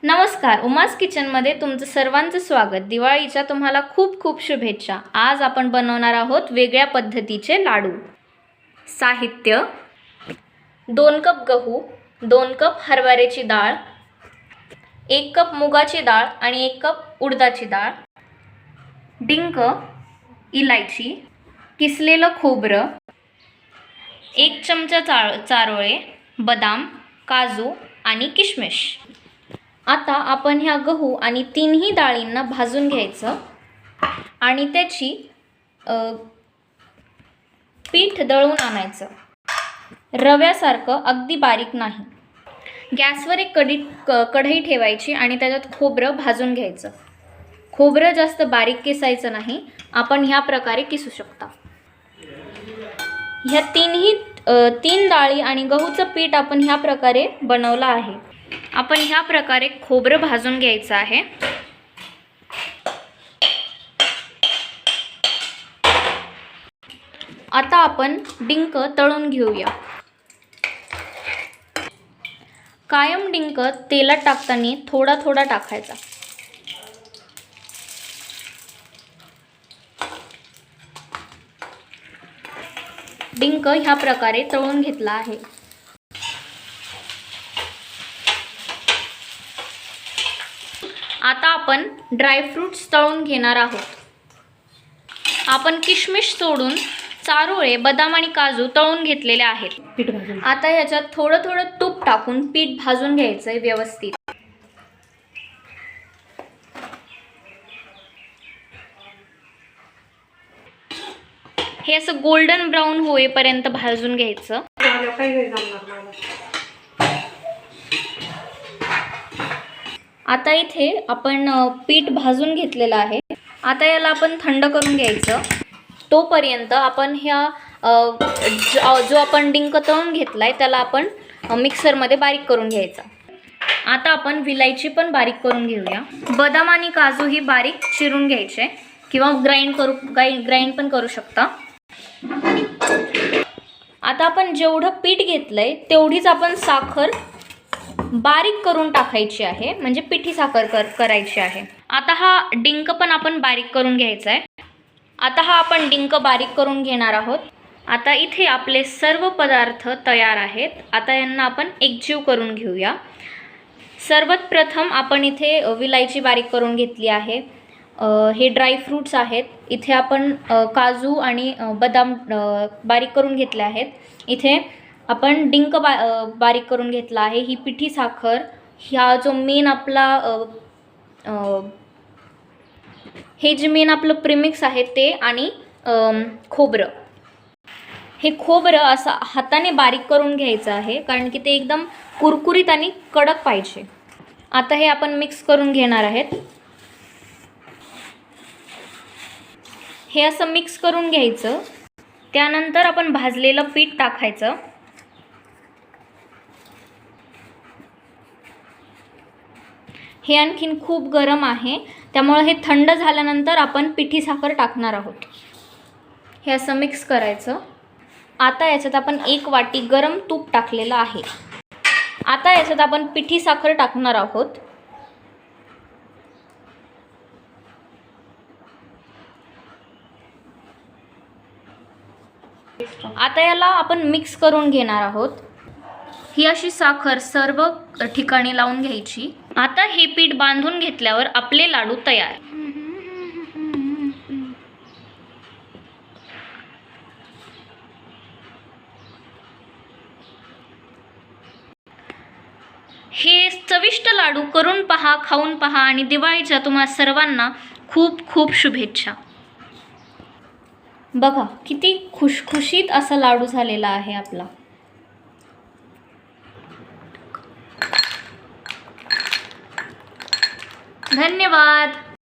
नमस्कार, उमास किचनमध्ये तुमचं सर्वांचं स्वागत। दिवाळीच्या तुम्हाला खूप खूप शुभेच्छा। आज आपण बनवणार आहोत वेगळ्या पद्धतीचे लाडू। साहित्य: 2 कप गहू, 2 कप हरभऱ्याची डाळ, 1 कप मुगाची डाळ आणि 1 कप उडदाची डाळ, डिंक, इलायची, किसलेलं खोबरं, 1 चमचा चारोळे, बदाम, काजू आणि किशमिश। आता आपण ह्या गहू आणि तिन्ही डाळींना भाजून घ्यायचं आणि त्याची पीठ दळून आणायचं। रव्यासारखं अगदी बारीक नाही। गॅसवर एक कढई ठेवायची आणि त्याच्यात खोबरं भाजून घ्यायचं। खोबरं जास्त बारीक किसायचं नाही, आपण ह्या प्रकारे किसू शकता। ह्या तीन डाळी आणि गहूचं पीठ आपण ह्या प्रकारे बनवलं आहे। आपण ह्या प्रकारे खोबरं भाजून घ्यायचं आहे। आता आपण डिंक तळून घेऊया। कायम डिंक तेलात टाकताना थोडा थोडा टाकायचा। डिंक ह्या प्रकारे तळून घेतला आहे। आता आपण ड्रायफ्रूट्स तळून घेणार आहोत। आपण किशमिश सोडून चारोळे, बदाम आणि काजू तळून घेतलेले आहेत। आता याच्यात थोडं थोडं तूप टाकून पीठ भाजून घ्यायचंय व्यवस्थित। हे असं गोल्डन ब्राऊन होईपर्यंत भाजून घ्यायचं। आता इथे आपण पीठ भाजून घेतलेलं आहे। आता याला आपण थंड करून घ्यायचं। तोपर्यंत आपण जो आपण डिंक तळून घेतलाय त्याला आपण मिक्सरमध्ये बारीक करून घ्यायचा। आता आपण विलायची पण बारीक करून घेऊया। बदाम आणि काजू ही बारीक चिरून घ्यायचे किंवा ग्राइंड पण करू शकता। आता आपण जेवढं पीठ घेतलंय तेवढीच आपण साखर बारीक करून टाकायची आहे, म्हणजे पिठी साखर करायची आहे। आता हा डिंक पण आपण बारीक करून घ्यायचा आहे। आता हा आपण डिंक बारीक करून घेणार आहोत। आता इथे आपले सर्व पदार्थ तयार आहेत। आता यांना आपण एकजीव करून घेऊया। सर्वात प्रथम आपण इथे विलायची बारीक करून घेतली आहे। हे ड्रायफ्रूट्स आहेत। इथे आपण काजू आणि बदाम बारीक करून घेतले आहेत। इथे आपण डिंक बारीक करून घेतला आहे। ही पिठी साखर, ह्या जो मेन आपला हे जे मेन आपलं प्रीमिक्स आहे ते, आणि खोबरं। हे खोबरं असं हाताने बारीक करून घ्यायचं आहे, कारण की ते एकदम कुरकुरीत आणि कडक पाहिजे। आता हे आपण मिक्स करून घेणार आहेत। हे असं मिक्स करून घ्यायचं। त्यानंतर आपण भाजलेलं पीठ टाकायचं। हे आणखीन खूप गरम आहे, त्यामुळे हे थंड झाल्यानंतर आपण पिठी साखर टाकणार आहोत। हे असं मिक्स करायचं। आता याच्यात आपण 1 वाटी गरम तूप टाकलेलं आहे। आता याच्यात आपण पिठी साखर टाकणार आहोत। आता याला आपण मिक्स करून घेणार आहोत। ही अशी साखर सर्व ठिकाणी लावून घ्यायची। आता हे पीठ बांधून घेतल्यावर आपले लाडू तयार। हे चविष्ट लाडू करून पहा, खाऊन पहा आणि दिवाळीच्या तुम्हा सर्वांना खूप खूप शुभेच्छा। बघा किती खुशखुशीत असा लाडू झालेला आहे आपला। धन्यवाद।